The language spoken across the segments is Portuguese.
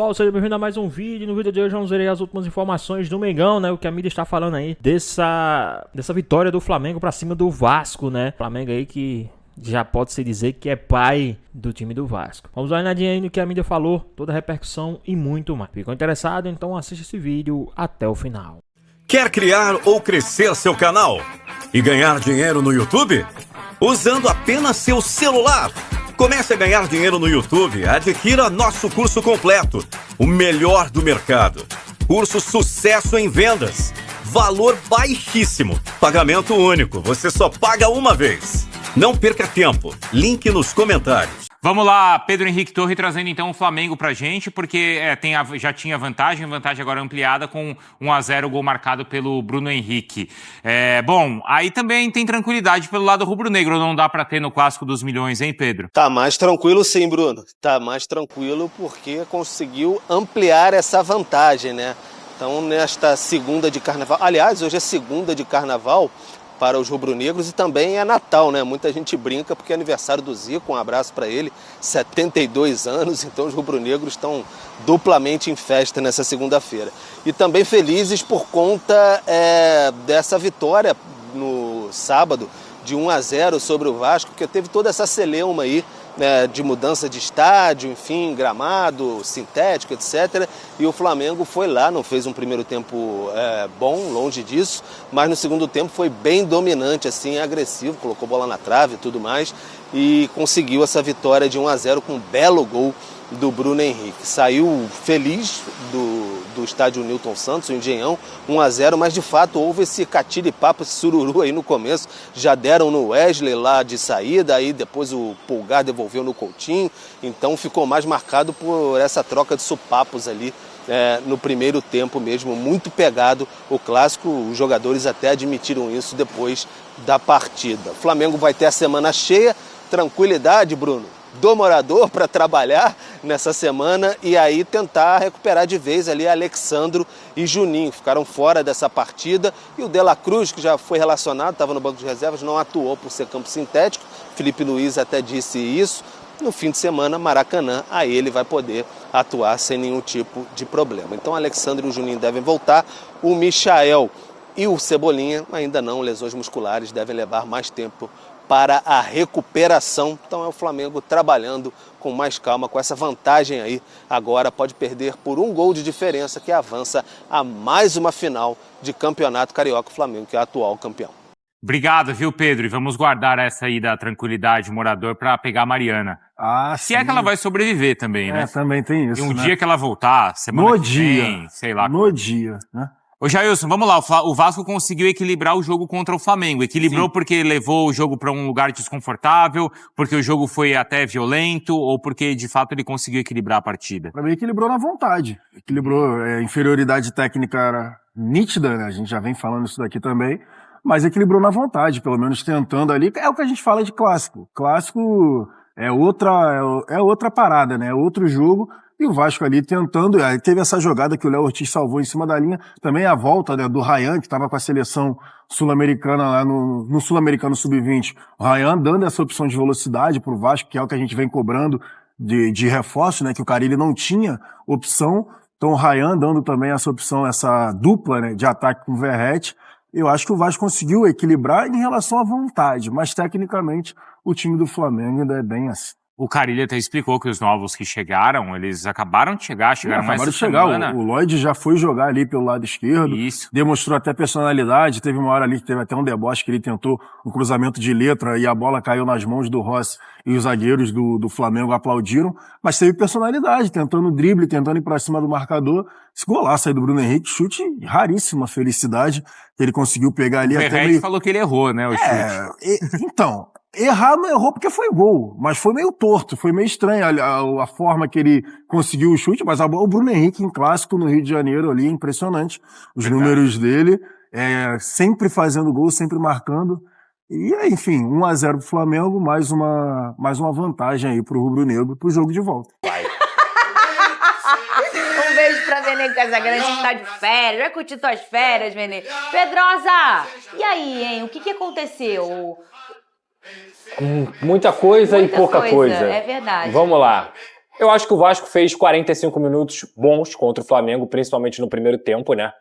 Pessoal, seja bem-vindo a mais um vídeo. No vídeo de hoje vamos ver as últimas informações do Mengão, né? O que a mídia está falando aí dessa vitória do Flamengo pra cima do Vasco, né? Flamengo aí que já pode-se dizer que é pai do time do Vasco. Vamos dar uma olhadinha aí no que a mídia falou, toda a repercussão e muito mais. Ficou interessado? Então assista esse vídeo até o final. Quer criar ou crescer seu canal e ganhar dinheiro no YouTube? Usando apenas seu celular. Comece a ganhar dinheiro no YouTube. Adquira nosso curso completo, o melhor do mercado. Curso Sucesso em Vendas. Valor baixíssimo. Pagamento único. Você só paga uma vez. Não perca tempo. Link nos comentários. Vamos lá, Pedro Henrique Torre trazendo então o Flamengo pra gente, porque já tinha vantagem agora ampliada com 1-0, gol marcado pelo Bruno Henrique. Bom, aí também tem tranquilidade pelo lado rubro-negro, não dá pra ter no Clássico dos Milhões, hein, Pedro? Tá mais tranquilo sim, Bruno. Tá mais tranquilo porque conseguiu ampliar essa vantagem, né? Então, nesta segunda de carnaval, aliás, hoje é segunda de carnaval para os rubro-negros e também é Natal, né? Muita gente brinca porque é aniversário do Zico, um abraço para ele, 72 anos, então os rubro-negros estão duplamente em festa nessa segunda-feira. E também felizes por conta dessa vitória no sábado de 1-0 sobre o Vasco, porque teve toda essa celeuma aí, de mudança de estádio, enfim, gramado, sintético, etc. E o Flamengo foi lá, não fez um primeiro tempo bom, longe disso, mas no segundo tempo foi bem dominante, assim, agressivo, colocou bola na trave e tudo mais, e conseguiu essa vitória de 1-0 com um belo gol do Bruno Henrique. Saiu feliz do estádio Newton Santos, o Engenhão, 1-0, mas de fato houve esse catiripapo, esse sururu aí no começo. Já deram no Wesley lá de saída, aí depois o Pulgar devolveu no Coutinho, então ficou mais marcado por essa troca de supapos ali no primeiro tempo mesmo, muito pegado o clássico. Os jogadores até admitiram isso depois da partida. O Flamengo vai ter a semana cheia, tranquilidade, Bruno, do morador para trabalhar nessa semana e aí tentar recuperar de vez ali Alexandro e Juninho. Ficaram fora dessa partida e o De La Cruz, que já foi relacionado, estava no banco de reservas, não atuou por ser campo sintético. Felipe Luiz até disse isso. No fim de semana, Maracanã, aí ele vai poder atuar sem nenhum tipo de problema. Então Alexandre e o Juninho devem voltar, o Michael e o Cebolinha ainda não, lesões musculares, devem levar mais tempo para a recuperação. Então é o Flamengo trabalhando com mais calma, com essa vantagem aí. Agora pode perder por um gol de diferença, que avança a mais uma final de Campeonato Carioca. O Flamengo, que é atual campeão. Obrigado, viu, Pedro? E vamos guardar essa aí da tranquilidade morador pra pegar a Mariana. Se é que ela vai sobreviver também, né? Também tem isso, E um dia que ela voltar, semana que vem, sei lá. No dia, né? Ô Jailson, vamos lá, o Vasco conseguiu equilibrar o jogo contra o Flamengo. Equilibrou Sim. Porque levou o jogo para um lugar desconfortável, porque o jogo foi até violento, ou porque de fato ele conseguiu equilibrar a partida? Para mim equilibrou na vontade. Equilibrou, inferioridade técnica era nítida, né? A gente já vem falando isso daqui também, mas equilibrou na vontade, pelo menos tentando ali. É o que a gente fala de clássico. Clássico é outra parada, né? É outro jogo. E o Vasco ali tentando, aí teve essa jogada que o Léo Ortiz salvou em cima da linha, também a volta, né, do Ryan, que estava com a seleção sul-americana lá no Sul-Americano Sub-20. O Ryan dando essa opção de velocidade pro Vasco, que é o que a gente vem cobrando de reforço, né, que o Carille não tinha opção. Então o Ryan dando também essa opção, essa dupla, né, de ataque com o Verratti. Eu acho que o Vasco conseguiu equilibrar em relação à vontade, mas tecnicamente o time do Flamengo ainda é bem assim. O Carille até explicou que os novos que chegaram, eles acabaram de chegar, chegaram mais essa semana. O Lloyd já foi jogar ali pelo lado esquerdo. Isso. Demonstrou até personalidade. Teve uma hora ali que teve até um deboche que ele tentou um cruzamento de letra e a bola caiu nas mãos do Rossi e os zagueiros do Flamengo aplaudiram. Mas teve personalidade, tentando drible, tentando ir pra cima do marcador. Esse golaço aí do Bruno Henrique, chute raríssima felicidade que ele conseguiu pegar ali. O Verratti falou que ele errou, né, o chute. Então... Errar não errou porque foi gol, mas foi meio torto, foi meio estranho a forma que ele conseguiu o chute, mas o Bruno Henrique em clássico no Rio de Janeiro ali, impressionante. Os números dele, sempre fazendo gol, sempre marcando. E, enfim, 1-0 pro Flamengo, mais uma vantagem aí pro rubro-negro pro jogo de volta. Um beijo pra Vene Casagrande, que tá de férias. Vai curtir tuas férias, Vene. Pedrosa, e aí, hein? O que aconteceu? Muita coisa e pouca coisa. É verdade. Vamos lá. Eu acho que o Vasco fez 45 minutos bons contra o Flamengo, principalmente no primeiro tempo, né?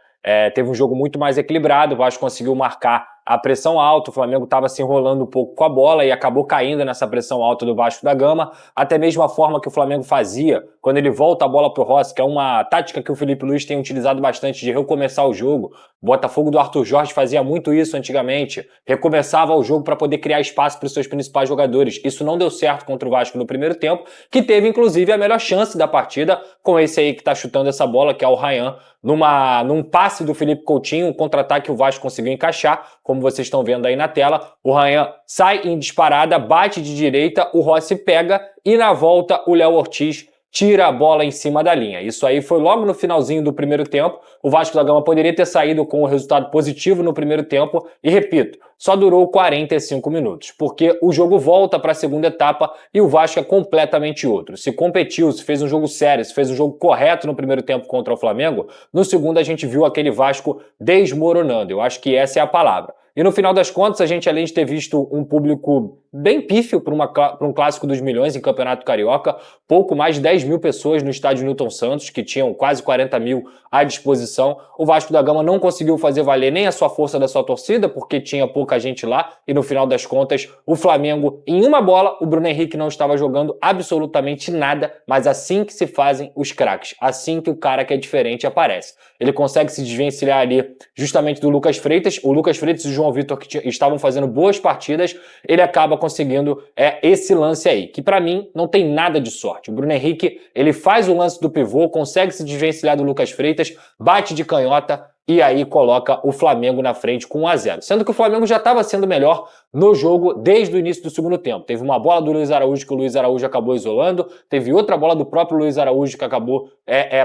Teve um jogo muito mais equilibrado, o Vasco conseguiu marcar a pressão alta, o Flamengo estava se enrolando um pouco com a bola e acabou caindo nessa pressão alta do Vasco da Gama, até mesmo a forma que o Flamengo fazia, quando ele volta a bola pro Rossi, que é uma tática que o Felipe Luiz tem utilizado bastante, de recomeçar o jogo. O Botafogo do Arthur Jorge fazia muito isso antigamente, recomeçava o jogo para poder criar espaço para os seus principais jogadores. Isso não deu certo contra o Vasco no primeiro tempo, que teve inclusive a melhor chance da partida com esse aí que tá chutando essa bola, que é o Ryan, num passe do Felipe Coutinho, um contra-ataque que o Vasco conseguiu encaixar, como vocês estão vendo aí na tela. O Ryan sai em disparada, bate de direita, o Rossi pega e na volta o Léo Ortiz tira a bola em cima da linha. Isso aí foi logo no finalzinho do primeiro tempo. O Vasco da Gama poderia ter saído com um resultado positivo no primeiro tempo e, repito, só durou 45 minutos, porque o jogo volta para a segunda etapa e o Vasco é completamente outro. Se competiu, se fez um jogo sério, se fez um jogo correto no primeiro tempo contra o Flamengo, no segundo a gente viu aquele Vasco desmoronando. Eu acho que essa é a palavra. E no final das contas, a gente, além de ter visto um público bem pífio para um clássico dos milhões em Campeonato Carioca, pouco mais de 10 mil pessoas no estádio Newton Santos, que tinham quase 40 mil à disposição. O Vasco da Gama não conseguiu fazer valer nem a sua força da sua torcida, porque tinha pouca gente lá, e no final das contas, o Flamengo, em uma bola, o Bruno Henrique não estava jogando absolutamente nada, mas assim que se fazem os craques, assim que o cara que é diferente aparece. Ele consegue se desvencilhar ali justamente do Lucas Freitas. O Lucas Freitas e o João Vitor, que estavam fazendo boas partidas, ele acaba conseguindo esse lance aí, que pra mim não tem nada de sorte. O Bruno Henrique, ele faz o lance do pivô, consegue se desvencilhar do Lucas Freitas, bate de canhota e aí coloca o Flamengo na frente com 1-0. Sendo que o Flamengo já estava sendo melhor no jogo desde o início do segundo tempo. Teve uma bola do Luiz Araújo que o Luiz Araújo acabou isolando, teve outra bola do próprio Luiz Araújo que acabou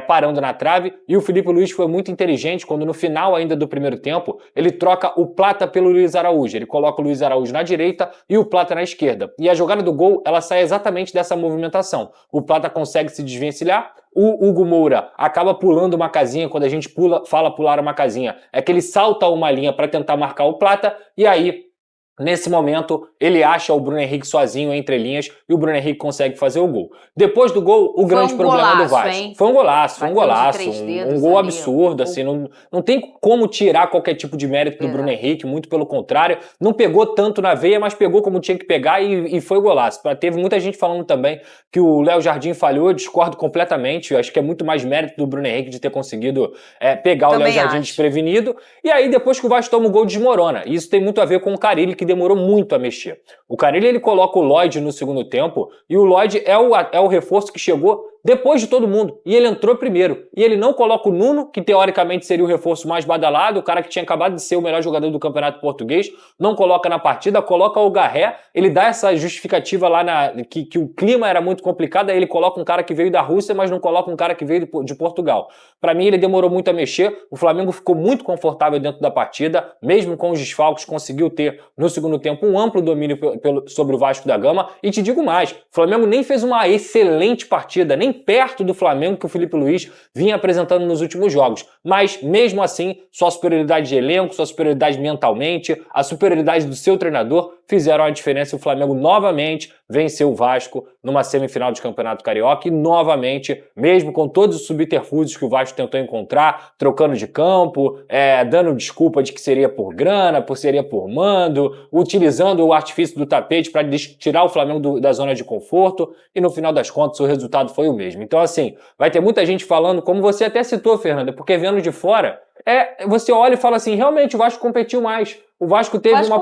parando na trave, e o Felipe Luiz foi muito inteligente quando no final ainda do primeiro tempo ele troca o Plata pelo Luiz Araújo. Ele coloca o Luiz Araújo na direita e o Plata na esquerda. E a jogada do gol, ela sai exatamente dessa movimentação. O Plata consegue se desvencilhar, o Hugo Moura acaba pulando uma casinha. Quando a gente fala pular uma casinha, é que ele salta uma linha para tentar marcar o Plata, e aí nesse momento, ele acha o Bruno Henrique sozinho entre linhas e o Bruno Henrique consegue fazer o gol. Depois do gol, o grande problema do Vasco. Hein? Foi um golaço, um gol absurdo, assim, não tem como tirar qualquer tipo de mérito do Bruno Henrique, muito pelo contrário, não pegou tanto na veia, mas pegou como tinha que pegar e foi golaço. Teve muita gente falando também que o Léo Jardim falhou, eu discordo completamente, eu acho que é muito mais mérito do Bruno Henrique de ter conseguido pegar o Léo Jardim desprevenido, e aí depois que o Vasco toma o gol, desmorona. E isso tem muito a ver com o Carille, que demorou muito a mexer. O Carille, ele coloca o Lloyd no segundo tempo, e o Lloyd é o reforço que chegou depois de todo mundo, e ele entrou primeiro. E ele não coloca o Nuno, que teoricamente seria o reforço mais badalado, o cara que tinha acabado de ser o melhor jogador do Campeonato Português, não coloca na partida, coloca o Garré, ele dá essa justificativa lá que o clima era muito complicado, aí ele coloca um cara que veio da Rússia, mas não coloca um cara que veio de Portugal. Pra mim, ele demorou muito a mexer, o Flamengo ficou muito confortável dentro da partida, mesmo com os desfalques, conseguiu ter no segundo tempo um amplo domínio sobre o Vasco da Gama, e te digo mais, o Flamengo nem fez uma excelente partida, nem perto do Flamengo que o Felipe Luiz vinha apresentando nos últimos jogos. Mas, mesmo assim, sua superioridade de elenco, sua superioridade mentalmente, a superioridade do seu treinador fizeram a diferença e o Flamengo novamente venceu o Vasco numa semifinal de Campeonato Carioca e novamente, mesmo com todos os subterfúgios que o Vasco tentou encontrar, trocando de campo, dando desculpa de que seria por grana, seria por mando, utilizando o artifício do tapete para tirar o Flamengo da zona de conforto, e no final das contas o resultado foi o mesmo. Então, assim, vai ter muita gente falando, como você até citou, Fernanda, porque vendo de fora, você olha e fala assim, realmente o Vasco competiu mais. O Vasco teve uma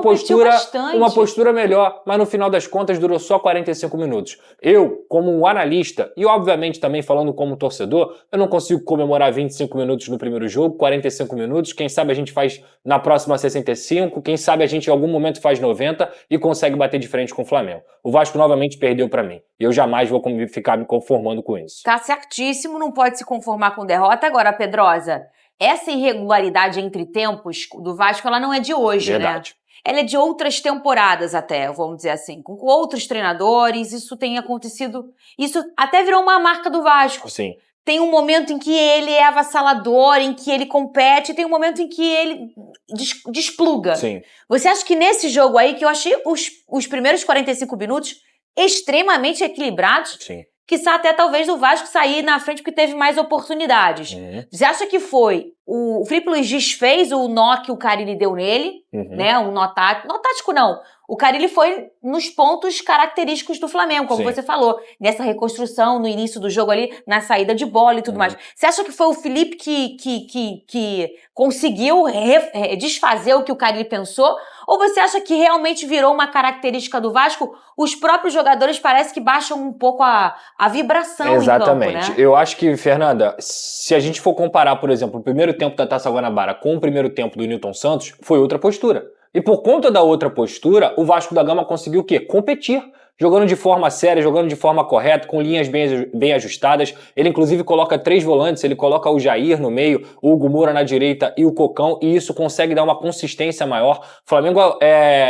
postura melhor, mas no final das contas durou só 45 minutos. Eu, como um analista, e obviamente também falando como torcedor, eu não consigo comemorar 25 minutos no primeiro jogo, 45 minutos, quem sabe a gente faz na próxima 65, quem sabe a gente em algum momento faz 90 e consegue bater de frente com o Flamengo. O Vasco novamente perdeu pra mim, e eu jamais vou ficar me conformando com isso. Tá certíssimo, não pode se conformar com derrota. Agora, Pedrosa, essa irregularidade entre tempos do Vasco, ela não é de hoje, Verdade. Né? Ela é de outras temporadas até, vamos dizer assim. Com outros treinadores, isso tem acontecido. Isso até virou uma marca do Vasco. Sim. Tem um momento em que ele é avassalador, em que ele compete, e tem um momento em que ele despluga. Sim. Você acha que nesse jogo aí, que eu achei os primeiros 45 minutos extremamente equilibrados, Sim. quiçá até talvez do Vasco sair na frente porque teve mais oportunidades. Você acha que foi o Felipe Luiz desfez o nó que o Carille deu nele, né? Um nó tático. Nó tático não. O Carille foi nos pontos característicos do Flamengo, como você falou, nessa reconstrução, no início do jogo ali, na saída de bola e tudo mais. Você acha que foi o Felipe que conseguiu desfazer o que o Carille pensou? Ou você acha que realmente virou uma característica do Vasco? Os próprios jogadores parece que baixam um pouco a vibração Exatamente. em campo, né? Eu acho que, Fernanda, se a gente for comparar, por exemplo, o primeiro tempo da Taça Guanabara com o primeiro tempo do Newton Santos, foi outra postura. E por conta da outra postura, o Vasco da Gama conseguiu o quê? Competir. Jogando de forma séria, jogando de forma correta, com linhas bem ajustadas. Ele, inclusive, coloca 3 volantes, ele coloca o Jair no meio, o Hugo Moura na direita e o Cocão, e isso consegue dar uma consistência maior. O Flamengo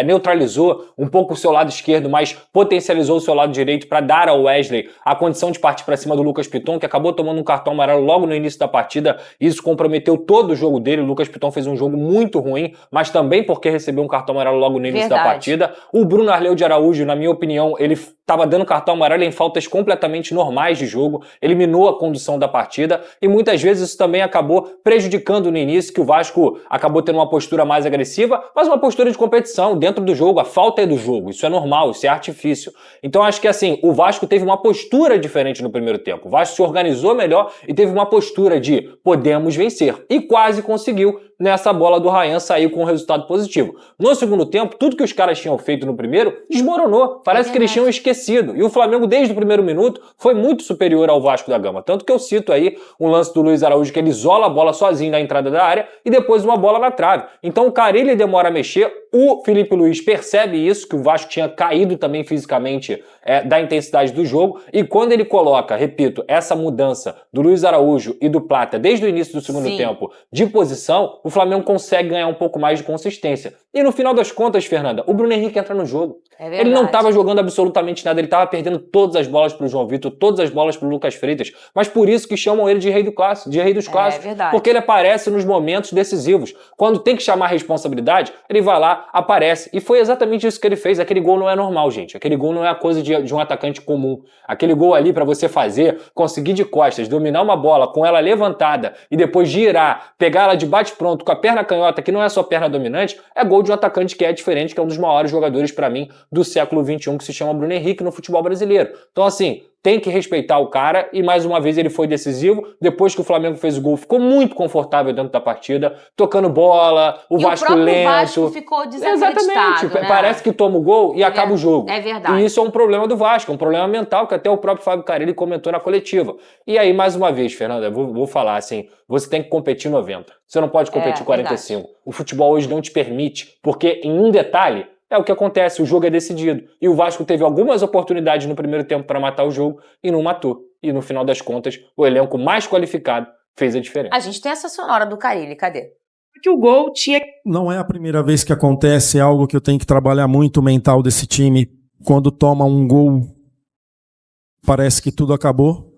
neutralizou um pouco o seu lado esquerdo, mas potencializou o seu lado direito para dar ao Wesley a condição de partir para cima do Lucas Piton, que acabou tomando um cartão amarelo logo no início da partida. Isso comprometeu todo o jogo dele. O Lucas Piton fez um jogo muito ruim, mas também porque recebeu um cartão amarelo logo no início da partida. O Bruno Arleu de Araújo, na minha opinião, ele estava dando cartão amarelo em faltas completamente normais de jogo, eliminou a condução da partida e muitas vezes isso também acabou prejudicando no início, que o Vasco acabou tendo uma postura mais agressiva, mas uma postura de competição dentro do jogo. A falta é do jogo, isso é normal, isso é artifício. Então acho que assim, o Vasco teve uma postura diferente no primeiro tempo. O Vasco se organizou melhor e teve uma postura de podemos vencer e quase conseguiu. Nessa bola do Ryan saiu com um resultado positivo. No segundo tempo, tudo que os caras tinham feito no primeiro desmoronou. Parece que eles tinham esquecido. E o Flamengo, desde o primeiro minuto, foi muito superior ao Vasco da Gama. Tanto que eu cito aí um lance do Luiz Araújo, que ele isola a bola sozinho na entrada da área e depois uma bola na trave. Então o Carille demora a mexer. O Felipe Luiz percebe isso, que o Vasco tinha caído também fisicamente da intensidade do jogo. E quando ele coloca, repito, essa mudança do Luiz Araújo e do Plata desde o início do segundo tempo de posição, o Flamengo consegue ganhar um pouco mais de consistência. E no final das contas, Fernanda, o Bruno Henrique entra no jogo. Ele não estava jogando absolutamente nada, ele estava perdendo todas as bolas pro João Vitor, todas as bolas pro Lucas Freitas, mas por isso que chamam ele de rei do clássico, de rei dos clássicos, porque ele aparece nos momentos decisivos. Quando tem que chamar a responsabilidade, ele vai lá, aparece, e foi exatamente isso que ele fez. Aquele gol não é normal, gente, aquele gol não é a coisa de um atacante comum. Aquele gol ali para você fazer, conseguir de costas, dominar uma bola com ela levantada e depois girar, pegar ela de bate-pronto com a perna canhota, que não é só perna dominante, é gol de um atacante que é diferente, que é um dos maiores jogadores para mim do século XXI, que se chama Bruno Henrique no futebol brasileiro. Então assim, tem que respeitar o cara e mais uma vez ele foi decisivo. Depois que o Flamengo fez o gol, ficou muito confortável dentro da partida, tocando bola, o Vasco lento. O Vasco ficou desacreditado. Exatamente, né? Parece que toma o gol e acaba o jogo. É verdade. E isso é um problema do Vasco, um problema mental que até o próprio Fábio Carille comentou na coletiva. E aí, mais uma vez, Fernanda, vou falar assim, você tem que competir 90. Você não pode competir 45. Verdade. O futebol hoje não te permite, porque em um detalhe, é o que acontece, o jogo é decidido. E o Vasco teve algumas oportunidades no primeiro tempo para matar o jogo e não matou. E no final das contas, o elenco mais qualificado fez a diferença. A gente tem essa sonora do Carille, cadê? Que o gol tinha... Não é a primeira vez que acontece, é algo que eu tenho que trabalhar muito o mental desse time. Quando toma um gol, parece que tudo acabou.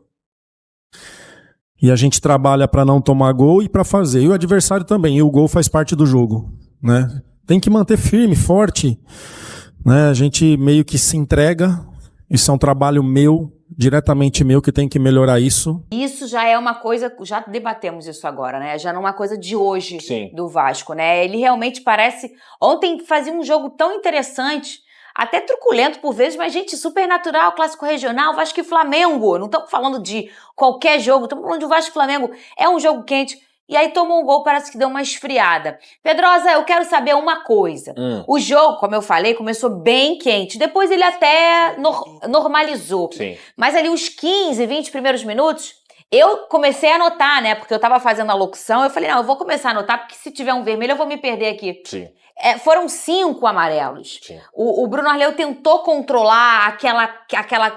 E a gente trabalha para não tomar gol e para fazer. E o adversário também, e o gol faz parte do jogo, né? Tem que manter firme, forte, né? A gente meio que se entrega, isso é um trabalho meu, diretamente meu, que tem que melhorar isso. Isso já é uma coisa, já debatemos isso agora, né? Já não é uma coisa de hoje do Vasco, né? Ele realmente parece... Ontem fazia um jogo tão interessante, até truculento por vezes, mas gente, super natural, clássico regional, Vasco e Flamengo. Não estamos falando de qualquer jogo, estamos falando de Vasco e Flamengo. É um jogo quente. E aí tomou um gol, parece que deu uma esfriada. Pedrosa, eu quero saber uma coisa. O jogo, como eu falei, começou bem quente. Depois ele até normalizou. Sim. Mas ali os 15, 20 primeiros minutos, eu comecei a anotar, né? Porque eu tava fazendo a locução, eu falei, não, eu vou começar a anotar, porque se tiver um vermelho eu vou me perder aqui. Sim. Foram 5 amarelos. O Bruno Arleu tentou controlar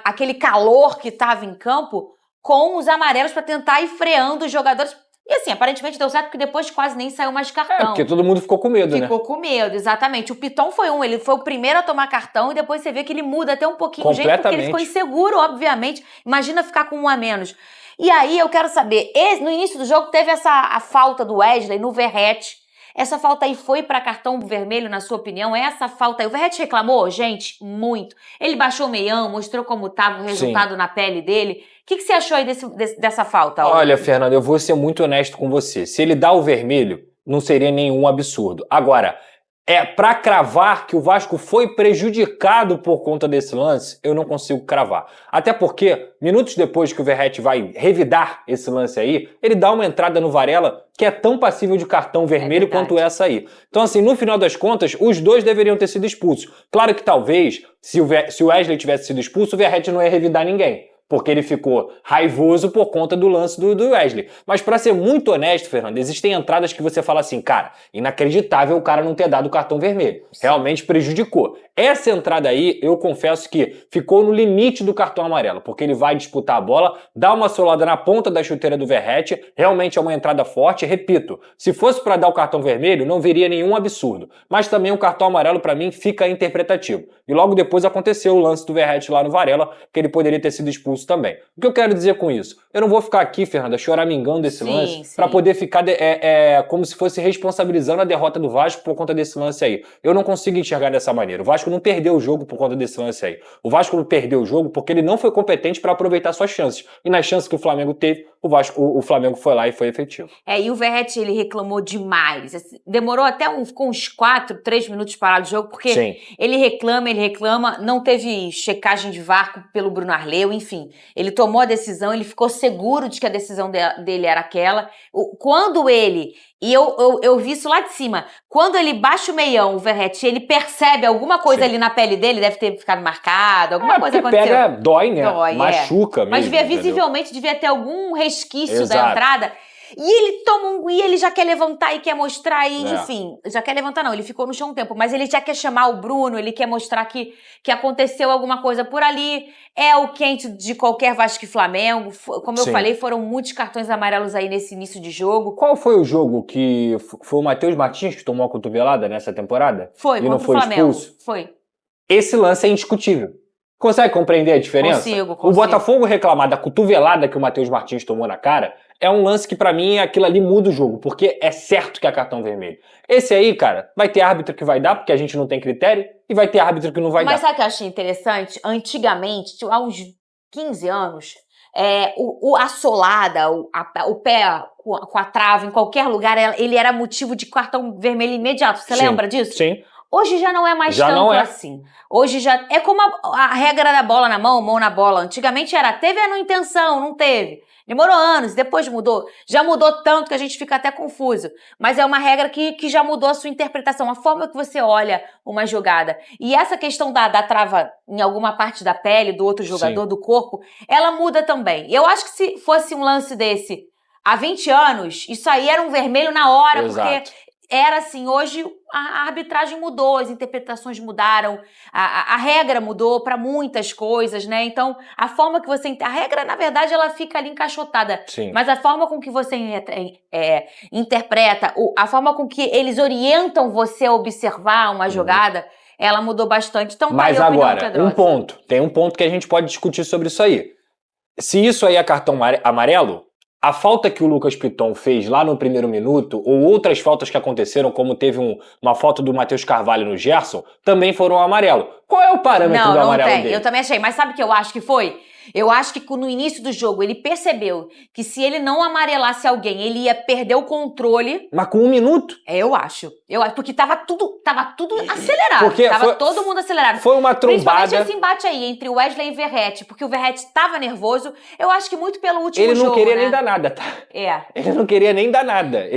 aquele calor que estava em campo com os amarelos para tentar ir freando os jogadores. E assim, aparentemente deu certo, porque depois quase nem saiu mais cartão. Porque todo mundo ficou com medo, né? Ficou com medo, exatamente. O Piton foi ele foi o primeiro a tomar cartão e depois você vê que ele muda até um pouquinho o jeito, porque ele ficou inseguro, obviamente. Imagina ficar com um a menos. E aí eu quero saber, no início do jogo teve a falta do Wesley no Verratti. Essa falta aí foi para cartão vermelho, na sua opinião? Essa falta aí, o Verratti reclamou? Gente, muito. Ele baixou o meião, mostrou como estava o resultado na pele dele. O que você achou aí dessa falta? Olha, Fernando, eu vou ser muito honesto com você. Se ele dá o vermelho, não seria nenhum absurdo. Agora, pra cravar que o Vasco foi prejudicado por conta desse lance, eu não consigo cravar. Até porque, minutos depois que o Verratti vai revidar esse lance aí, ele dá uma entrada no Varela que é tão passível de cartão vermelho quanto essa aí. Então, assim, no final das contas, os dois deveriam ter sido expulsos. Claro que talvez, se o Wesley tivesse sido expulso, o Verratti não ia revidar ninguém, porque ele ficou raivoso por conta do lance do Wesley. Mas pra ser muito honesto, Fernando, existem entradas que você fala assim, cara, inacreditável o cara não ter dado o cartão vermelho. Realmente prejudicou. Essa entrada aí, eu confesso que ficou no limite do cartão amarelo, porque ele vai disputar a bola, dá uma solada na ponta da chuteira do Verratti, realmente é uma entrada forte. Repito, se fosse pra dar o cartão vermelho, não viria nenhum absurdo. Mas também o cartão amarelo, pra mim, fica interpretativo. E logo depois aconteceu o lance do Verratti lá no Varela, que ele poderia ter sido expulso também. O que eu quero dizer com isso? Eu não vou ficar aqui, Fernanda, choramingando desse lance para poder ficar como se fosse responsabilizando a derrota do Vasco por conta desse lance aí. Eu não consigo enxergar dessa maneira. O Vasco não perdeu o jogo por conta desse lance aí. O Vasco não perdeu o jogo porque ele não foi competente para aproveitar suas chances. E nas chances que o Flamengo teve, o Flamengo foi lá e foi efetivo. E o Verratti, ele reclamou demais. Demorou até ficou uns 3 minutos parado o jogo, porque ele reclama, não teve checagem de VAR pelo Bruno Arleu, enfim. Ele tomou a decisão, ele ficou seguro de que a decisão dele era aquela. Quando ele... E eu vi isso lá de cima. Quando ele baixa o meião, o Verratti, ele percebe alguma coisa ali na pele dele, deve ter ficado marcado, alguma coisa aconteceu. Dói, né? Machuca mesmo. Mas visivelmente devia ter algum resquício da entrada. E ele toma e ele já quer levantar e quer mostrar, enfim, já quer levantar não, ele ficou no chão um tempo, mas ele já quer chamar o Bruno, ele quer mostrar que aconteceu alguma coisa por ali. É o quente de qualquer Vasco e Flamengo, como eu falei, foram muitos cartões amarelos aí nesse início de jogo. Qual foi o jogo que foi o Matheus Martins que tomou a cotovelada nessa temporada? Foi, e não foi Flamengo. Expulso? Foi. Esse lance é indiscutível. Consegue compreender a diferença? Consigo. O Botafogo reclamar da cotovelada que o Matheus Martins tomou na cara é um lance que pra mim aquilo ali muda o jogo, porque é certo que é cartão vermelho. Esse aí, cara, vai ter árbitro que vai dar, porque a gente não tem critério, e vai ter árbitro que não vai dar. Mas sabe o que eu achei interessante? Antigamente, há uns 15 anos, a solada, o pé com a trava em qualquer lugar, ele era motivo de cartão vermelho imediato. Você lembra disso? Sim. Hoje já não é mais tanto assim. Hoje já é como a regra da bola na mão na bola. Antigamente teve a intenção, não teve. Demorou anos, depois mudou. Já mudou tanto que a gente fica até confuso. Mas é uma regra que já mudou a sua interpretação, a forma que você olha uma jogada. E essa questão da trava em alguma parte da pele do outro jogador, do corpo, ela muda também. Eu acho que se fosse um lance desse há 20 anos, isso aí era um vermelho na hora, porque era assim. Hoje a arbitragem mudou, as interpretações mudaram, a regra mudou para muitas coisas, né? Então, a forma que você... A regra, na verdade, ela fica ali encaixotada. Mas a forma com que você interpreta, a forma com que eles orientam você a observar uma jogada, ela mudou bastante. Então, mas agora, tem um ponto que a gente pode discutir sobre isso aí. Se isso aí é cartão amarelo, a falta que o Lucas Piton fez lá no primeiro minuto, ou outras faltas que aconteceram, como teve uma falta do Matheus Carvalho no Gerson, também foram amarelo. Qual é o parâmetro do amarelo dele? Eu também achei, mas sabe o que eu acho que foi? Eu acho que no início do jogo ele percebeu que se ele não amarelasse alguém, ele ia perder o controle. Mas com 1 minuto? Eu acho, porque tava tudo acelerado. Tava todo mundo acelerado. Foi uma trombada. Principalmente esse embate aí entre o Wesley e o Verratti, porque o Verratti tava nervoso. Eu acho que muito pelo último jogo. Ele não queria nem dar nada, tá? Ele não queria nem dar nada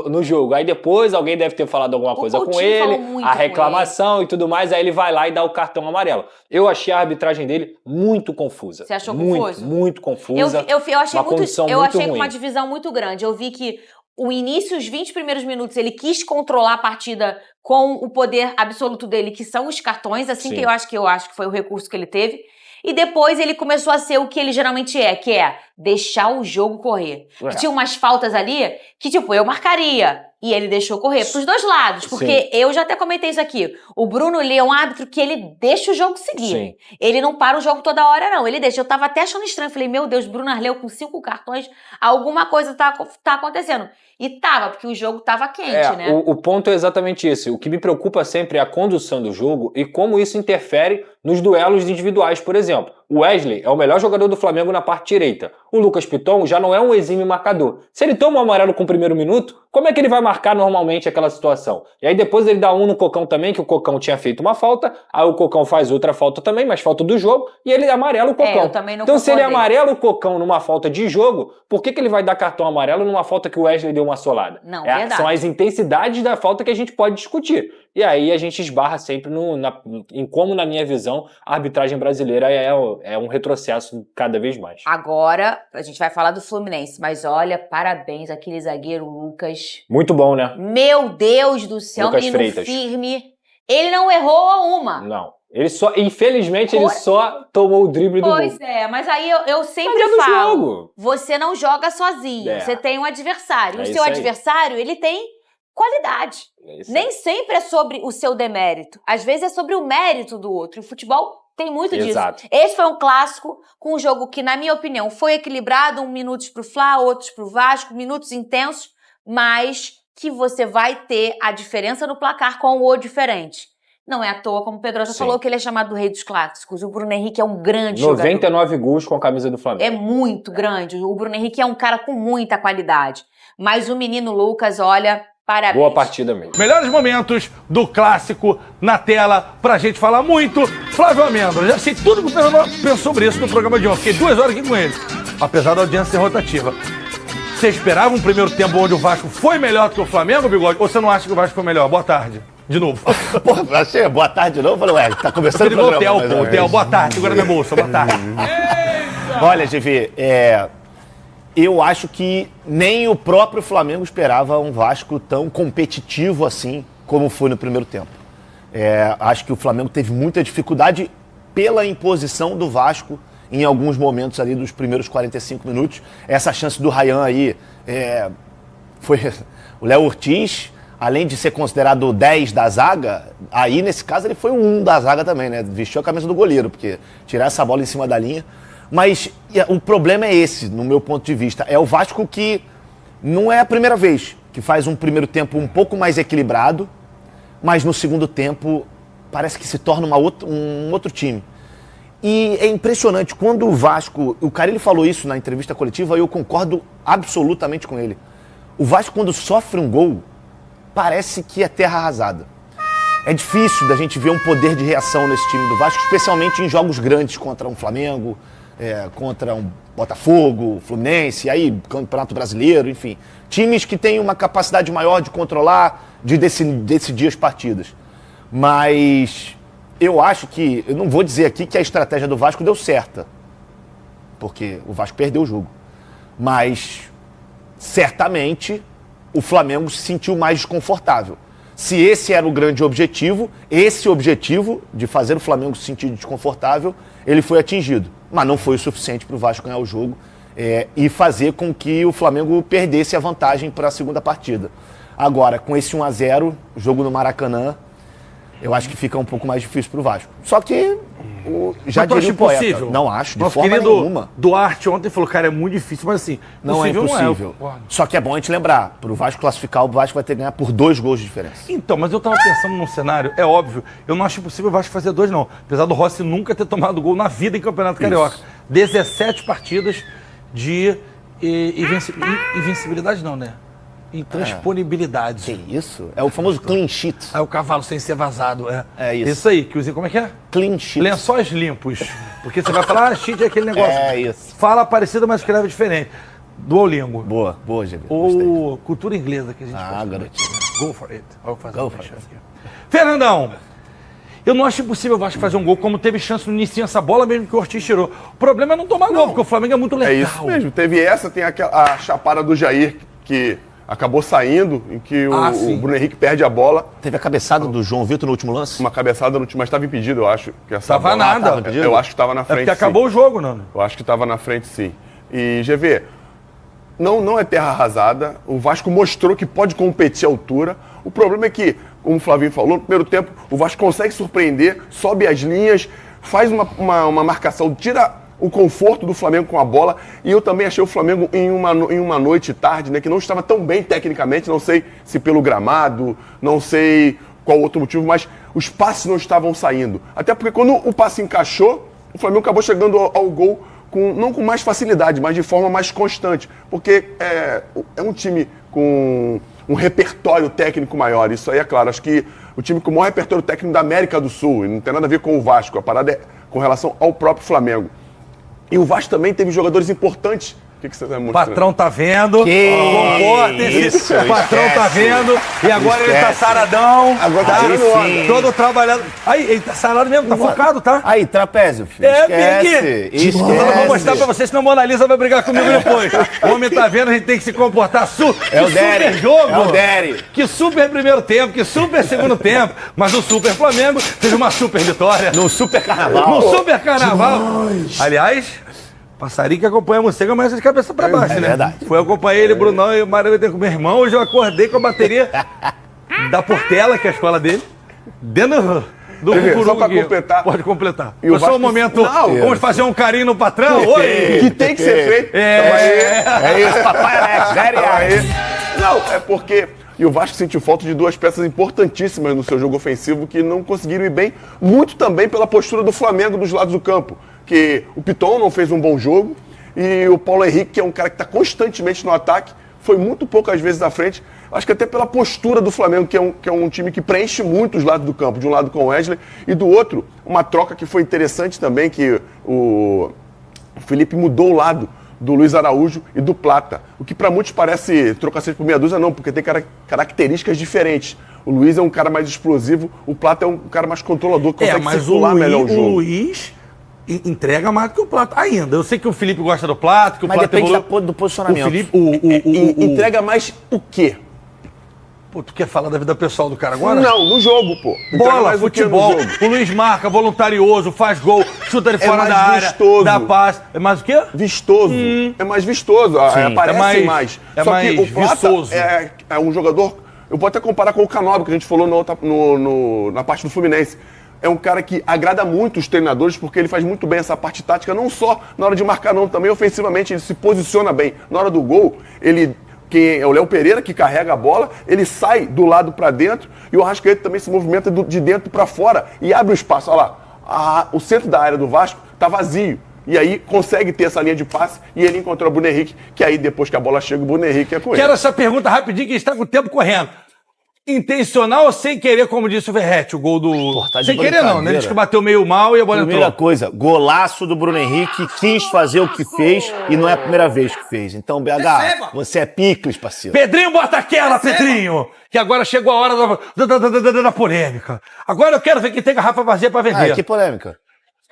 no jogo. Aí depois alguém deve ter falado alguma coisa com ele, a reclamação e tudo mais, aí ele vai lá e dá o cartão amarelo. Eu achei a arbitragem dele muito confusa. Você achou confuso? Muito confusa. Eu achei ruim. Com uma divisão muito grande. Eu vi que o início, os 20 primeiros minutos, ele quis controlar a partida com o poder absoluto dele, que são os cartões, que eu acho que foi o recurso que ele teve. E depois ele começou a ser o que ele geralmente que é deixar o jogo correr. Tinha umas faltas ali que, eu marcaria. E ele deixou correr pros dois lados, porque eu já até comentei isso aqui. O Bruno Lee é um árbitro que ele deixa o jogo seguir. Sim. Ele não para o jogo toda hora, não. Ele deixa. Eu tava até achando estranho. Falei, meu Deus, Bruno Arleu com 5 cartões, alguma coisa tá acontecendo. E tava, porque o jogo tava quente, né? O ponto é exatamente esse. O que me preocupa sempre é a condução do jogo e como isso interfere nos duelos individuais, por exemplo. O Wesley é o melhor jogador do Flamengo na parte direita. O Lucas Piton já não é um exímio marcador. Se ele toma um amarelo com o primeiro minuto, como é que ele vai marcar normalmente aquela situação? E aí depois ele dá um no Cocão também, que o Cocão tinha feito uma falta, aí o Cocão faz outra falta também, mas falta do jogo, e ele amarela o Cocão. Eu também não então se ele concordei. amarela o Cocão numa falta de jogo, por que ele vai dar cartão amarelo numa falta que o Wesley deu uma solada? Não, verdade. São as intensidades da falta que a gente pode discutir. E aí a gente esbarra sempre em como, na minha visão, a arbitragem brasileira é um retrocesso cada vez mais. Agora, a gente vai falar do Fluminense, mas olha, parabéns àquele zagueiro Lucas. Muito bom, né? Meu Deus do céu, Lucas menino Freitas. firme. Ele não errou uma. Não. Infelizmente, ele só tomou o drible do gol. Pois é, mas aí eu sempre Mas é do falo, jogo. você não joga sozinho, É. você tem um adversário. É O isso seu aí. adversário, ele tem qualidade. É isso Nem sempre é sobre o seu demérito. Às vezes é sobre o mérito do outro. E o futebol tem muito Exato. disso. Esse foi um clássico com um jogo que, na minha opinião, foi equilibrado. Minutos pro Fla, outros pro Vasco, minutos intensos, mas que você vai ter a diferença no placar com o diferente. Não é à toa, como o Pedrosa Sim. falou, que ele é chamado do rei dos clássicos. O Bruno Henrique é um grande jogador. 99 gols com a camisa do Flamengo. É muito grande. O Bruno Henrique é um cara com muita qualidade. Mas o menino Lucas, olha, parabéns. Boa partida mesmo. Melhores momentos do clássico na tela pra gente falar muito. Flávio Amêndola, já sei tudo que o Fernando pensou sobre isso no programa de ontem. Fiquei 2 horas aqui com ele, apesar da audiência ser rotativa. Você esperava um primeiro tempo onde o Vasco foi melhor do que o Flamengo, Bigode? Ou você não acha que o Vasco foi melhor? Boa tarde. De novo. Porra, achei boa tarde de novo. Falei, ué, tá começando Ele o igual programa. o Theo, boa tarde, segura minha bolsa, boa tarde. Olha, GV, eu acho que nem o próprio Flamengo esperava um Vasco tão competitivo assim como foi no primeiro tempo. Acho que o Flamengo teve muita dificuldade pela imposição do Vasco em alguns momentos ali dos primeiros 45 minutos. Essa chance do Ryan aí foi o Léo Ortiz, além de ser considerado o 10 da zaga, aí nesse caso ele foi o 1 da zaga também, né? Vestiu a camisa do goleiro, porque tirar essa bola em cima da linha. Mas o problema é esse, no meu ponto de vista. É o Vasco que não é a primeira vez que faz um primeiro tempo um pouco mais equilibrado, mas no segundo tempo parece que se torna um outro time. E é impressionante, quando o Vasco... O Carille falou isso na entrevista coletiva e eu concordo absolutamente com ele. O Vasco, quando sofre um gol, parece que é terra arrasada. É difícil da gente ver um poder de reação nesse time do Vasco, especialmente em jogos grandes contra um Flamengo, contra um Botafogo, Fluminense, aí Campeonato Brasileiro, enfim. Times que têm uma capacidade maior de controlar, de decidir as partidas. Mas eu acho que, eu não vou dizer aqui que a estratégia do Vasco deu certa, porque o Vasco perdeu o jogo. Mas, certamente, o Flamengo se sentiu mais desconfortável. Se esse era o grande objetivo, esse objetivo de fazer o Flamengo se sentir desconfortável, ele foi atingido. Mas não foi o suficiente para o Vasco ganhar o jogo e fazer com que o Flamengo perdesse a vantagem para a segunda partida. Agora, com esse 1-0, jogo no Maracanã, eu acho que fica um pouco mais difícil para o Vasco. Só que, já diria o poeta, impossível? não acho, de Nosso forma querido nenhuma. Duarte ontem falou, cara, é muito difícil, mas assim, Não é impossível. Só que é bom a gente lembrar, para o Vasco classificar, o Vasco vai ter que ganhar por 2 gols de diferença. Então, mas eu tava pensando num cenário, é óbvio, eu não acho impossível o Vasco fazer 2, não. Apesar do Rossi nunca ter tomado gol na vida em Campeonato Carioca. 17 partidas de invencibilidade não, né? Intransponíbilidade. Que isso? É o famoso clean sheet. Aí o cavalo sem ser vazado, É isso. Isso aí, que como é que é? Clean sheet. Lençóis limpos. Porque você vai falar, sheet é aquele negócio. É isso. Fala parecido, mas escreve diferente. Duolingo. Boa, GB. Ou cultura inglesa que a gente faz. garotinho. Go for it. Vou fazer Go um for it. aqui. Fernandão, eu não acho impossível o Vasco fazer um gol, como teve chance no início essa bola mesmo que o Ortiz tirou. O problema é não tomar gol, porque o Flamengo é muito legal. É isso mesmo. Teve essa, tem a chapada do Jair, que acabou saindo, em que o Bruno Henrique perde a bola. Teve a cabeçada do João Vitor no último lance? Uma cabeçada no último, mas estava impedido, eu acho. Que essa Tava bola... nada. Eu acho que estava na frente, porque acabou o jogo, não. Eu acho que estava na frente, sim. E, GV, não é terra arrasada. O Vasco mostrou que pode competir à altura. O problema é que, como o Flavinho falou, no primeiro tempo o Vasco consegue surpreender, sobe as linhas, faz uma marcação, tira o conforto do Flamengo com a bola. E eu também achei o Flamengo em uma noite tarde, né, que não estava tão bem tecnicamente, não sei se pelo gramado, não sei qual outro motivo, mas os passes não estavam saindo. Até porque quando o passe encaixou, o Flamengo acabou chegando ao gol não com mais facilidade, mas de forma mais constante. Porque é um time com um repertório técnico maior. Isso aí é claro. Acho que o time com o maior repertório técnico da América do Sul, e não tem nada a ver com o Vasco, a parada é com relação ao próprio Flamengo. E o Vasco também teve jogadores importantes. O que você tá mostrando? Patrão tá vendo. Comportem-se. O patrão tá vendo. E agora ele tá saradão. Agora tá sim. todo trabalhando. Aí, ele tá sarado mesmo, tá focado, tá? Aí, trapézio, filho. Eu não vou mostrar pra vocês, senão a Mona Lisa vai brigar comigo depois. O homem tá vendo, a gente tem que se comportar. É o Dery. Super jogo. É o Dery. Que super primeiro tempo, que super segundo tempo. Mas o super Flamengo teve uma super vitória. No super carnaval. No super carnaval. Aliás, passarinho que acompanha a morcega, mas de cabeça pra baixo, né? Verdade. Foi acompanhar ele, Brunão e o Maravilha com meu irmão. Hoje eu acordei com a bateria da Portela, que é a escola dele, dentro do Cucuruco. Só pra completar. Pode completar. E o Foi só Vasco- um momento. Não, vamos fazer um carinho no patrão? Oi! Que tem que ser feito. É isso, papai Alex, Dery Alex. Não, é porque... E o Vasco sentiu falta de duas peças importantíssimas no seu jogo ofensivo que não conseguiram ir bem, muito também pela postura do Flamengo dos lados do campo. Que o Piton não fez um bom jogo e o Paulo Henrique, que é um cara que está constantemente no ataque, foi muito poucas vezes à frente. Acho que até pela postura do Flamengo, que é um time que preenche muito os lados do campo, de um lado com o Wesley e do outro, uma troca que foi interessante também, que o Felipe mudou o lado do Luiz Araújo e do Plata. O que para muitos parece trocação por meia dúzia, não, porque tem características diferentes. O Luiz é um cara mais explosivo, o Plata é um cara mais controlador, que consegue mas circular melhor o jogo. O Luiz entrega mais do que o Plata ainda. Eu sei que o Felipe gosta do Plata, que o Mas Plata depende evoluiu. do posicionamento. O Felipe, Entrega mais o quê? Pô, tu quer falar da vida pessoal do cara agora? Não, no jogo, pô. Entrega Bola, mais o quê no futebol. jogo? O Luiz marca, voluntarioso, faz gol, chuta de fora mais da área, vistoso. dá passe. É mais o quê? Vistoso. É mais vistoso, aparece mais. É Só mais que o Plata viçoso. é um jogador... Eu vou até comparar com o Canóbio, que a gente falou na parte do Fluminense. É um cara que agrada muito os treinadores, porque ele faz muito bem essa parte tática, não só na hora de marcar, não, também ofensivamente, ele se posiciona bem. Na hora do gol, quem é o Léo Pereira, que carrega a bola, ele sai do lado para dentro e o Arrascaeta também se movimenta de dentro para fora e abre o espaço. Olha lá, o centro da área do Vasco está vazio. E aí consegue ter essa linha de passe e ele encontrou o Bruno Henrique, que aí depois que a bola chega, o Bruno Henrique é com ele. Quero essa pergunta rapidinho, que está com o tempo correndo. Intencional ou sem querer, como disse o Verratti, o gol do... tá de sem querer não, né? Ele disse que bateu meio mal e a bola Primeira entrou. coisa, golaço do Bruno Henrique, quis fazer o que fez e não é a primeira vez que fez. Então, BH, você é picles, parceiro. Pedrinho, bota aquela, Pedrinho! Que agora chegou a hora da polêmica. Agora eu quero ver quem tem garrafa vazia pra vender. Que polêmica?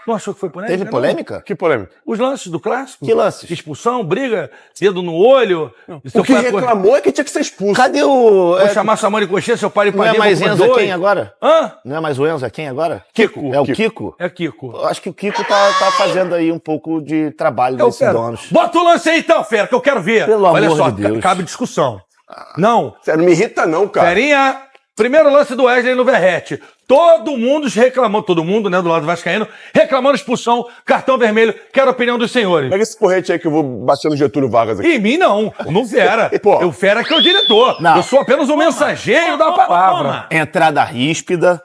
Não achou que foi polêmica? Teve polêmica? Que polêmica? Os lances do clássico. Que lances? Expulsão, briga, dedo no olho. O que reclamou é que tinha que ser expulso. Cadê o... Vou chamar sua mãe de coxinha, seu pai de Não é padrinho. mais Enzo, é quem agora? Hã? Não é mais o Enzo, é quem agora? Kiko. É o Kiko? É Kiko. Eu acho que o Kiko tá fazendo aí um pouco de trabalho desses donos. Bota o lance aí então, fera, que eu quero ver. Pelo Olha amor só, de Deus. cabe discussão. Não. Sério, não me irrita não, cara. Ferinha, primeiro lance do Wesley no Verratti. Todo mundo reclamou, todo mundo, né, do lado vascaíno, reclamando expulsão, cartão vermelho. Quero a opinião dos senhores. Pega esse porrete aí que eu vou bater no Getúlio Vargas aqui. Em mim não, no Fera. Pô. O Fera que é o diretor. Não. Eu sou apenas um mensageiro da palavra. Entrada ríspida,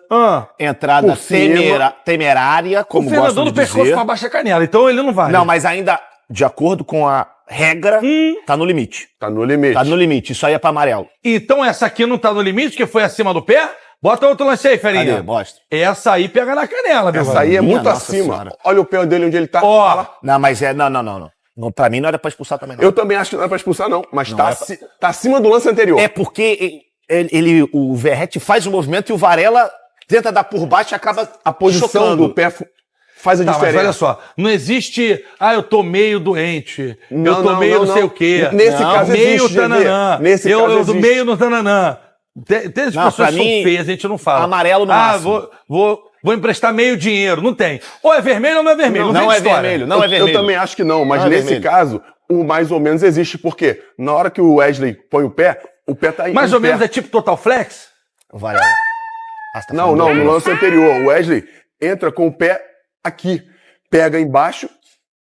entrada Por cima. temerária, como O Fernandão gostam do de pescoço dizer. pra baixa canela, então ele não vai. Não, mas ainda, de acordo com a regra, tá no limite. Tá no limite. Tá no limite, isso aí é pra amarelo. Então essa aqui não tá no limite, que foi acima do pé? Bota outro lance aí, Ferinha. Cadê? Mostra. Essa aí pega na canela, meu Essa aí é Minha muito Nossa acima. Senhora. Olha o pé dele onde ele tá. Ó. Olha lá. Não, mas não. Pra mim não era pra expulsar também, não. Eu também acho que não é pra expulsar, não. Mas Não tá, é pra- tá acima do lance anterior. É porque o Verratti faz o movimento e o Varela tenta dar por baixo e acaba A posição chocando. do pé faz a Tá, mas diferença. olha só, não existe, eu tô meio doente, eu Não, tô não, meio não, não, sei não. o quê. Nesse Não, caso meio existe, tananã. GV. Nesse eu caso do existe. meio no tananã. Tem as Não, pessoas pra que são mim, feias, a gente não fala. amarelo no máximo. Vou emprestar meio dinheiro. Não tem. Ou é vermelho ou não é vermelho. Não, Não vem é de história. vermelho, não é vermelho. Eu também acho que não, mas Não é nesse vermelho. caso, o mais ou menos existe, porque na hora que o Wesley põe o pé tá em Mais ou pé. menos é tipo Total Flex? Vai, Não, no lance anterior, o Wesley entra com o pé aqui, pega embaixo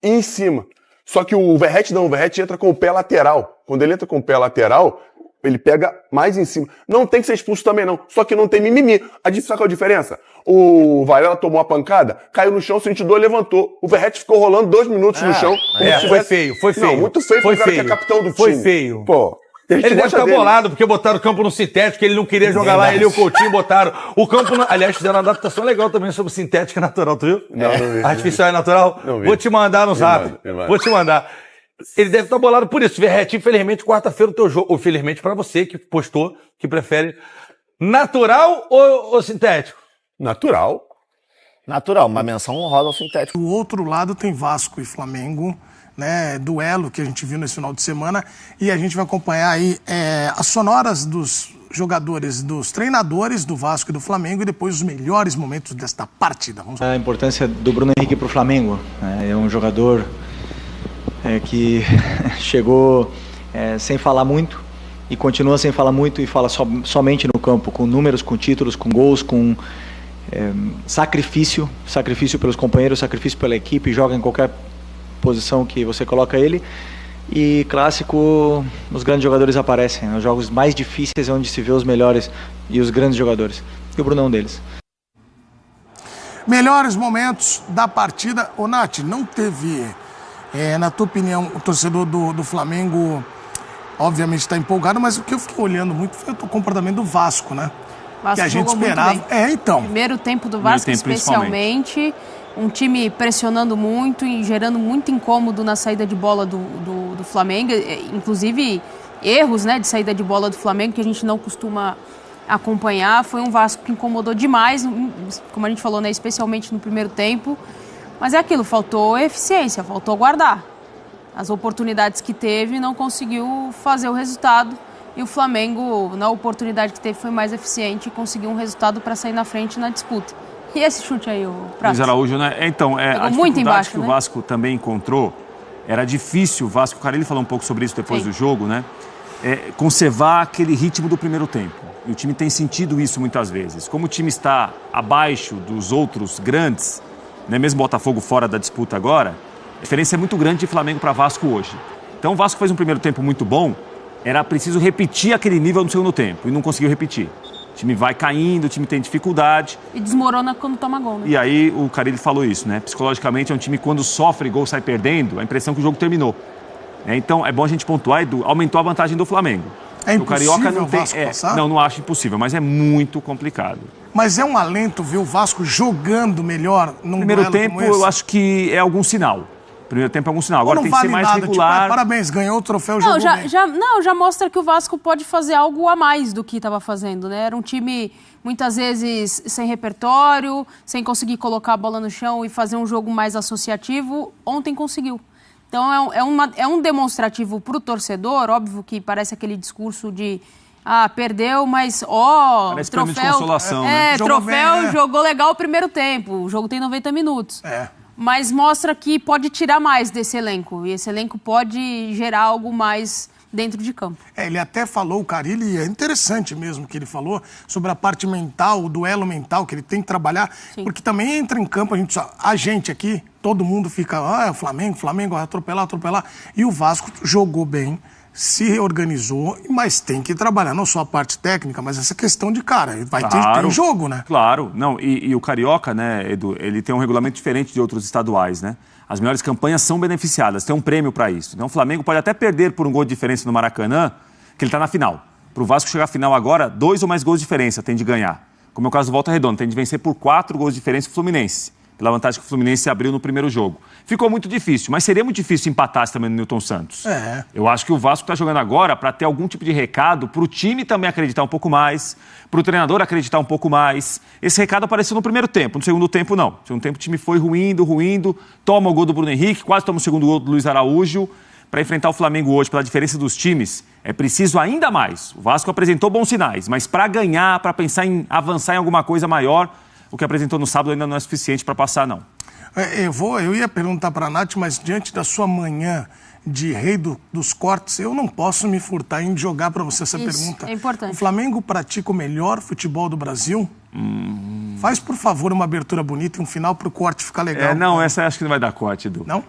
e em cima. Só que o Verratti não, o Verratti entra com o pé lateral. Quando ele entra com o pé lateral, ele pega mais em cima. Não tem que ser expulso também, não. Só que não tem mimimi. Sabe qual é a diferença? O Varela tomou a pancada, caiu no chão, sentiu, levantou. O Verratti ficou rolando 2 minutos no chão. Foi feio. Não, muito feio. Foi pro cara feio. que é capitão do time. Foi feio. Pô, Ele deve estar bolado, porque botaram o campo no sintético, ele não queria jogar lá, ele e o Coutinho botaram o campo... Aliás, fizeram uma adaptação legal também sobre sintética natural, tu viu? Não vi. Artificial e natural? Não vi. Vou te mandar no zap. Vou te mandar. Ele deve estar bolado por isso. Verratti, infelizmente, quarta-feira o teu jogo... Ou, infelizmente, pra você, que postou, que prefere natural ou sintético? Natural. Natural, uma menção honrosa ao sintético. Do outro lado tem Vasco e Flamengo, né, duelo que a gente viu nesse final de semana, e a gente vai acompanhar aí as sonoras dos jogadores, dos treinadores do Vasco e do Flamengo, e depois os melhores momentos desta partida. A importância do Bruno Henrique para o Flamengo, é um jogador que chegou sem falar muito e continua sem falar muito e fala somente no campo, com números, com títulos, com gols, com sacrifício pelos companheiros, sacrifício pela equipe, joga em qualquer posição que você coloca ele. E clássico, os grandes jogadores aparecem, os jogos mais difíceis é onde se vê os melhores e os grandes jogadores, e o Bruno é um deles. Melhores momentos da partida. Ô Nath, não teve, na tua opinião, o torcedor do Flamengo obviamente está empolgado, mas o que eu fiquei olhando muito foi o comportamento do Vasco, né? Vasco que a gente jogou esperava. muito bem. Então. Primeiro tempo do Vasco, especialmente. Um time pressionando muito e gerando muito incômodo na saída de bola do Flamengo. Inclusive, erros, né, de saída de bola do Flamengo que a gente não costuma acompanhar. Foi um Vasco que incomodou demais, como a gente falou, né, especialmente no primeiro tempo. Mas é aquilo, faltou eficiência, faltou guardar. As oportunidades que teve, não conseguiu fazer o resultado. E o Flamengo, na oportunidade que teve, foi mais eficiente e conseguiu um resultado para sair na frente na disputa. E esse chute aí, o Prato? Luiz Araújo, né? Então, a muito dificuldade embaixo, que né? o Vasco também encontrou, era difícil o Vasco, o Carille falou um pouco sobre isso depois do jogo, né? Conservar aquele ritmo do primeiro tempo. E o time tem sentido isso muitas vezes. Como o time está abaixo dos outros grandes, né? Mesmo Botafogo fora da disputa agora, a diferença é muito grande de Flamengo para Vasco hoje. Então o Vasco fez um primeiro tempo muito bom, era preciso repetir aquele nível no segundo tempo, e não conseguiu repetir. O time vai caindo, o time tem dificuldade. E desmorona quando toma gol, né? E aí o Carille falou isso, né? Psicologicamente é um time que quando sofre gol, sai perdendo, a impressão que o jogo terminou. Então é bom a gente pontuar, Edu, aumentou a vantagem do Flamengo. É impossível o Carioca não tem, Vasco passar? não acho impossível, mas é muito complicado. Mas é um alento ver o Vasco jogando melhor num Primeiro duelo tempo, como esse? eu acho que é algum sinal. Primeiro tempo é algum sinal. Agora Ou não tem que vale ser mais nada, regular. tipo, parabéns, ganhou o troféu, Não, jogou bem. já mostra que o Vasco pode fazer algo a mais do que estava fazendo, né? Era um time, muitas vezes, sem repertório, sem conseguir colocar a bola no chão e fazer um jogo mais associativo. Ontem conseguiu. Então, é um demonstrativo para o torcedor, óbvio que parece aquele discurso de perdeu, mas Parece troféu... prêmio de consolação, né? Jogou troféu, bem, jogou legal o primeiro tempo. O jogo tem 90 minutos. Mas mostra que pode tirar mais desse elenco. E esse elenco pode gerar algo mais dentro de campo. Ele até falou, o Carille, é interessante mesmo que ele falou, sobre a parte mental, o duelo mental que ele tem que trabalhar. Sim. Porque também entra em campo, a gente aqui, todo mundo fica, Flamengo, atropelar. E o Vasco jogou bem, se organizou, mas tem que trabalhar não só a parte técnica, mas essa questão de vai ter jogo, né? Claro, não, e o Carioca, né, Edu, ele tem um regulamento diferente de outros estaduais, né? As melhores campanhas são beneficiadas, tem um prêmio para isso. Então o Flamengo pode até perder por um gol de diferença no Maracanã, que ele está na final. Para o Vasco chegar à final agora, 2 ou mais gols de diferença tem de ganhar. Como é o caso do Volta Redonda, tem de vencer por 4 gols de diferença o Fluminense, pela vantagem que o Fluminense abriu no primeiro jogo. Ficou muito difícil, mas seria muito difícil empatar também no Newton Santos. Eu acho que o Vasco está jogando agora para ter algum tipo de recado, para o time também acreditar um pouco mais, para o treinador acreditar um pouco mais. Esse recado apareceu no primeiro tempo, no segundo tempo não. No segundo tempo o time foi ruindo, toma o gol do Bruno Henrique, quase toma o segundo gol do Luiz Araújo. Para enfrentar o Flamengo hoje, pela diferença dos times, é preciso ainda mais. O Vasco apresentou bons sinais, mas para ganhar, para pensar em avançar em alguma coisa maior, o que apresentou no sábado ainda não é suficiente para passar, não. Eu ia perguntar para a Nath, mas diante da sua manhã de rei dos cortes, eu não posso me furtar em jogar para você essa pergunta. É importante. O Flamengo pratica o melhor futebol do Brasil? Faz, por favor, uma abertura bonita e um final para o corte ficar legal. Não, essa acho que não vai dar corte, Edu. Não?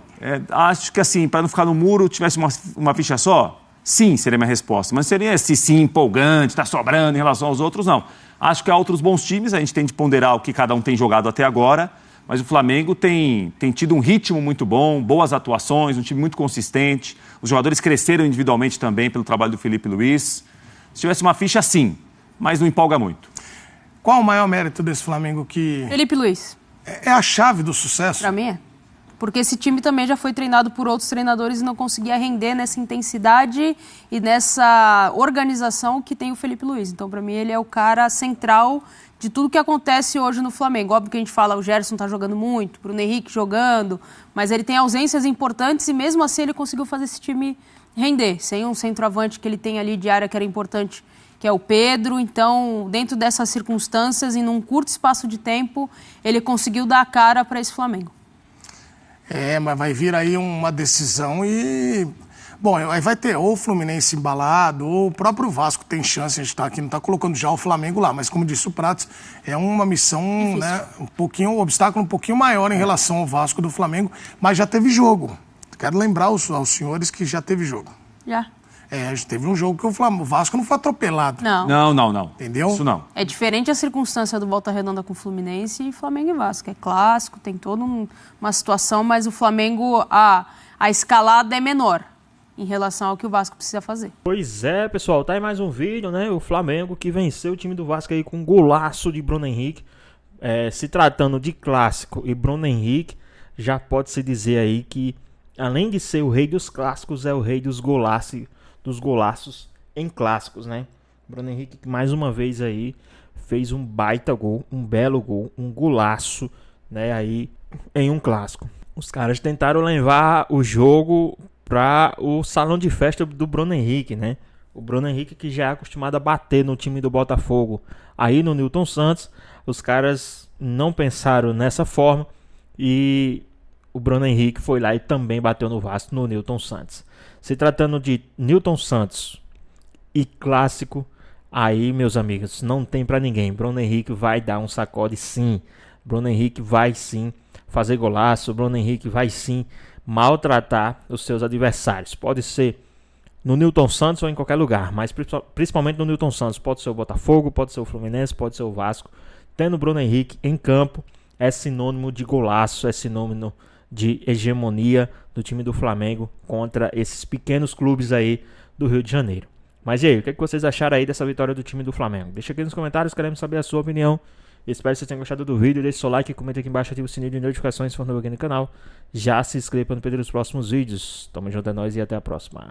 Acho que assim, para não ficar no muro, tivesse uma ficha só, sim, seria minha resposta. Mas seria sim, empolgante, está sobrando em relação aos outros, não. Acho que há outros bons times, a gente tem de ponderar o que cada um tem jogado até agora, mas o Flamengo tem tido um ritmo muito bom, boas atuações, um time muito consistente. Os jogadores cresceram individualmente também pelo trabalho do Felipe Luiz. Se tivesse uma ficha, sim, mas não empolga muito. Qual o maior mérito desse Flamengo que... Felipe Luiz. É a chave do sucesso? Pra mim é. Porque esse time também já foi treinado por outros treinadores e não conseguia render nessa intensidade e nessa organização que tem o Felipe Luiz. Então, pra mim, ele é o cara central de tudo que acontece hoje no Flamengo. Óbvio que a gente fala, o Gerson tá jogando muito, o Bruno Henrique jogando, mas ele tem ausências importantes e mesmo assim ele conseguiu fazer esse time render. Sem um centroavante que ele tem ali de área que era importante, que é o Pedro. Então, dentro dessas circunstâncias e num curto espaço de tempo, ele conseguiu dar a cara para esse Flamengo. Mas vai vir aí uma decisão e... Bom, aí vai ter ou o Fluminense embalado, ou o próprio Vasco tem chance, a gente tá aqui, não está colocando já o Flamengo lá, mas como disse o Pratos, é uma missão, né, um obstáculo um pouquinho maior em relação ao Vasco do Flamengo, mas já teve jogo. Quero lembrar aos senhores que já teve jogo. Já. A gente teve um jogo que o Vasco não foi atropelado. Não. Entendeu? Isso não. É diferente a circunstância do Volta Redonda com o Fluminense e Flamengo e Vasco. É clássico, tem toda uma situação, mas o Flamengo, a escalada é menor em relação ao que o Vasco precisa fazer. Pois é, pessoal, tá aí mais um vídeo, né? O Flamengo que venceu o time do Vasco aí com um golaço de Bruno Henrique. Se tratando de clássico e Bruno Henrique, já pode-se dizer aí que, além de ser o rei dos clássicos, é o rei dos golaços em clássicos, né? Bruno Henrique que mais uma vez aí fez um baita gol, um belo gol, um golaço, né? Aí em um clássico. Os caras tentaram levar o jogo para o salão de festa do Bruno Henrique, né? O Bruno Henrique que já é acostumado a bater no time do Botafogo aí no Nilton Santos. Os caras não pensaram nessa forma e o Bruno Henrique foi lá e também bateu no Vasco no Nilton Santos. Se tratando de Nilton Santos e clássico, aí, meus amigos, não tem pra ninguém. Bruno Henrique vai dar um sacode sim. Bruno Henrique vai sim fazer golaço. Bruno Henrique vai sim maltratar os seus adversários. Pode ser no Nilton Santos ou em qualquer lugar, mas principalmente no Nilton Santos. Pode ser o Botafogo, pode ser o Fluminense, pode ser o Vasco. Tendo Bruno Henrique em campo é sinônimo de golaço, é sinônimo de hegemonia do time do Flamengo contra esses pequenos clubes aí do Rio de Janeiro. Mas e aí, o que vocês acharam aí dessa vitória do time do Flamengo? Deixa aqui nos comentários, queremos saber a sua opinião. Espero que vocês tenham gostado do vídeo, deixe seu like, comenta aqui embaixo, ative o sininho de notificações se for novo aqui no canal. Já se inscreva para não perder os próximos vídeos. Tamo junto, é nóis e até a próxima.